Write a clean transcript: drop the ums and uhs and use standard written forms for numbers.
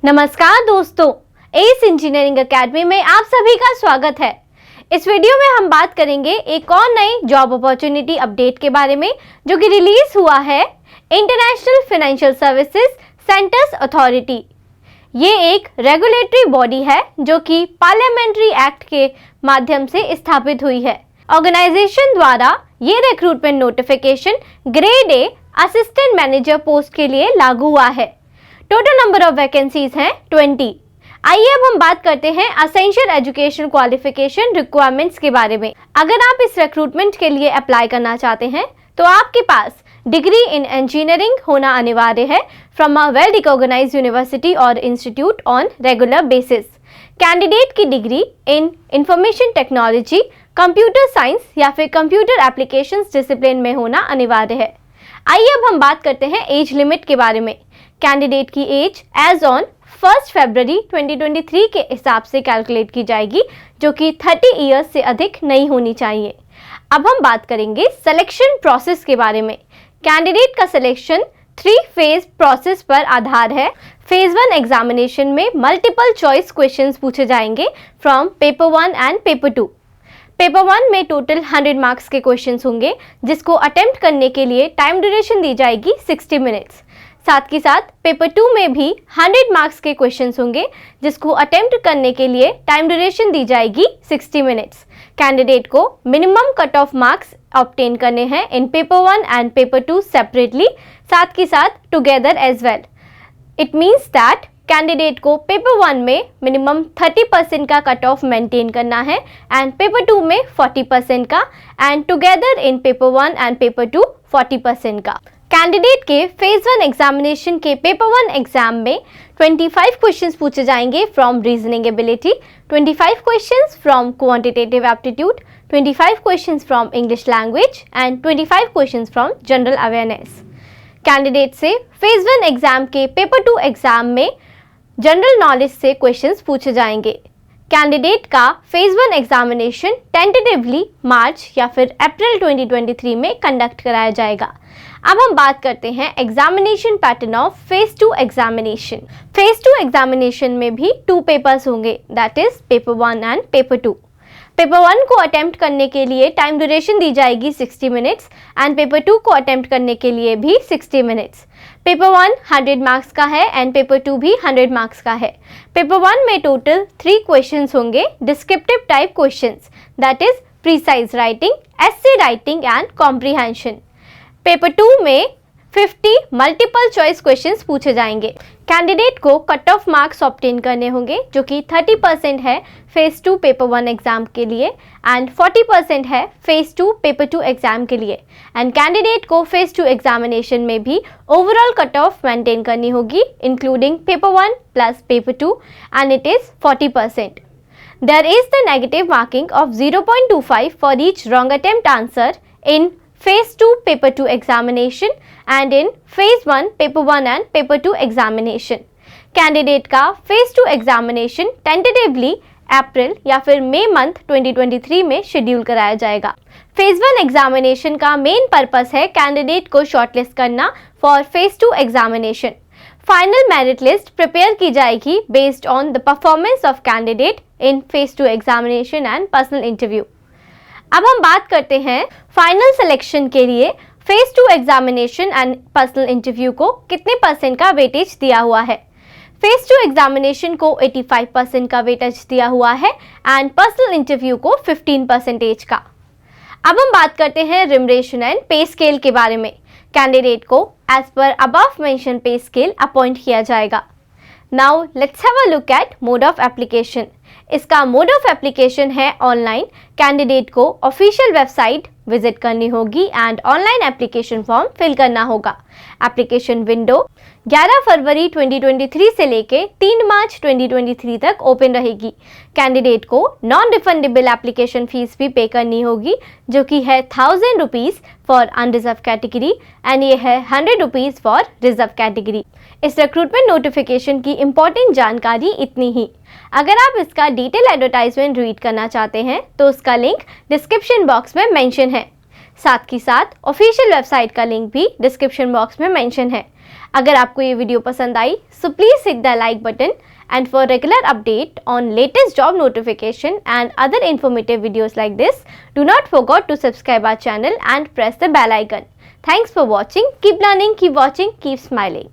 नमस्कार दोस्तों, S engineering academy में आप सभी का स्वागत है। इस वीडियो में हम बात करेंगे एक और नई जॉब अपॉर्चुनिटी अपडेट के बारे में जो कि रिलीज हुआ है international financial services centres authority. ये एक रेगुलेटरी बॉडी है जो कि पार्लियामेंट्री एक्ट के माध्यम से स्थापित हुई है। ऑर्गेनाइजेशन द्वारा ये recruitment notification grade A assistant manager post के लिए लागू हुआ है। टोटल नंबर ऑफ वैकेंसीज हैं 20। आइए अब हम बात करते हैं असेंशियल एजुकेशन क्वालिफिकेशन रिक्वायरमेंट्स के बारे में। अगर आप इस रिक्रूटमेंट के लिए अप्लाई करना चाहते हैं तो आपके पास डिग्री इन इंजीनियरिंग होना अनिवार्य है from a well recognized university और institute on regular basis. Candidate की degree in information technology, computer science या फिर कंप्यूटर एप्लीकेशंस डिसिप्लिन में होना अनिवार्य है। आइए अब हम बात करते हैं एज लिमिट के बारे में। कैंडिडेट की एज एज ऑन 1 फरवरी 2023 के हिसाब से कैलकुलेट की जाएगी जो कि 30 ईयर्स से अधिक नहीं होनी चाहिए। अब हम बात करेंगे सिलेक्शन प्रोसेस के बारे में। कैंडिडेट का सिलेक्शन 3 फेज प्रोसेस पर आधार है। फेज 1 एग्जामिनेशन में मल्टीपल चॉइस क्वेश्चंस पूछे जाएंगे from paper 1 and paper 2। Paper 1 में टोटल 100 मार्क्स के क्वेश्चंस होंगे जिसको अटेम्प्ट करने के लिए टाइम ड्यूरेशन दी जाएगी 60 मिनट्स। साथ ही साथ पेपर 2 में भी 100 मार्क्स के क्वेश्चंस होंगे जिसको अटेम्प्ट करने के लिए टाइम ड्यूरेशन दी जाएगी 60 मिनट्स। कैंडिडेट को minimum cut off marks obtain करने हैं in paper 1 and paper 2 separately, साथ ही साथ together as well. It means that candidate को पेपर 1 में मिनिमम 30% का कट ऑफ मेंटेन करना है एंड पेपर 2 में 40% का and together in paper 1 and paper 2 40% का। कैंडिडेट के फेज 1 एग्जामिनेशन के पेपर 1 एग्जाम में 25 क्वेश्चंस पूछे जाएंगे from reasoning ability, 25 questions from quantitative aptitude, 25 questions from English language and 25 questions from general awareness. Candidate से phase 1 exam के paper 2 exam में general knowledge से क्वेश्चंस पूछे जाएंगे। कैंडिडेट का फेज 1 एग्जामिनेशन टेंटेटिवली मार्च या फिर अप्रैल 2023 में कंडक्ट कराया जाएगा। अब हम बात करते हैं examination pattern of phase 2 examination. Phase 2 examination में भी 2 पेपर्स होंगे, that is paper 1 and paper 2। Paper 1 को अटेम्प्ट करने के लिए टाइम ड्यूरेशन दी जाएगी 60 मिनट्स एंड पेपर 2 को अटेम्प्ट करने के लिए भी 60 मिनट्स। पेपर 1 100 मार्क्स का है एंड पेपर 2 भी 100 मार्क्स का है। पेपर 1 में टोटल 3 क्वेश्चंस होंगे, descriptive type questions, that is precise writing, essay writing and comprehension. Paper 2 में 50 मल्टीपल चॉइस क्वेश्चंस पूछे जाएंगे। कैंडिडेट को कट ऑफ मार्क्स ऑब्टेन करने होंगे जो कि 30% है फेज 2 पेपर 1 एग्जाम के लिए एंड 40% है फेज 2 पेपर 2 एग्जाम के लिए। एंड कैंडिडेट को फेज 2 एग्जामिनेशन में भी ओवरऑल कट ऑफ मेंटेन करनी होगी including paper 1 plus paper 2 and it is 40%। There is the negative marking of 0.25 for each wrong attempt answer in Phase 2 Paper 2 examination and in Phase 1 Paper 1 and Paper 2 examination. Candidate का Phase 2 examination tentatively अप्रैल या फिर मई month 2023 में schedule कराया जाएगा। Phase 1 examination का main purpose है candidate को shortlist करना for Phase 2 examination. Final merit list prepare की जाएगी based on the performance of candidate in Phase 2 examination and personal interview. अब हम बात करते हैं फाइनल सिलेक्शन के लिए phase 2 examination and personal interview को कितने परसेंट का वेटेज दिया हुआ है। फेज 2 एग्जामिनेशन को 85% का वेटेज दिया हुआ है एंड पर्सनल इंटरव्यू को 15% का। अब हम बात करते हैं रिमरेशन एंड पे स्केल के बारे में। कैंडिडेट को एज पर above mention pay scale appoint किया जाएगा। Now let's have a look at mode of application. इसका मोड ऑफ एप्लीकेशन है ऑनलाइन। कैंडिडेट को ऑफिशियल वेबसाइट विजिट करनी होगी and online application form fill करना होगा। एप्लीकेशन विंडो 11 फरवरी 2023 से लेके 3 मार्च 2023 तक ओपन रहेगी। कैंडिडेट को नॉन रिफंडेबल एप्लीकेशन फीस भी पे करनी होगी जो कि है 1000 rupees for unreserved category and ये है 100 रुपीज़ फॉर रिजर्व कैटेगरी। इस रिक्रूटमेंट नोटिफिकेशन की इंपॉर्टेंट जानकारी इतनी ही। अगर आप इसका डिटेल एडवर्टाइजमेंट रीड करना चाहते हैं तो उसका लिंक डिस्क्रिप्शन बॉक्स में मेंशन है। साथ ही साथ ऑफिशियल वेबसाइट का लिंक भी डिस्क्रिप्शन बॉक्स में मेंशन है। अगर आपको ये वीडियो पसंद आई so please hit the like button, and for regular update on latest job notification and other informative videos like this, do not forget to subscribe our channel and press the bell icon. Thanks for watching. Keep learning, keep watching, keep smiling.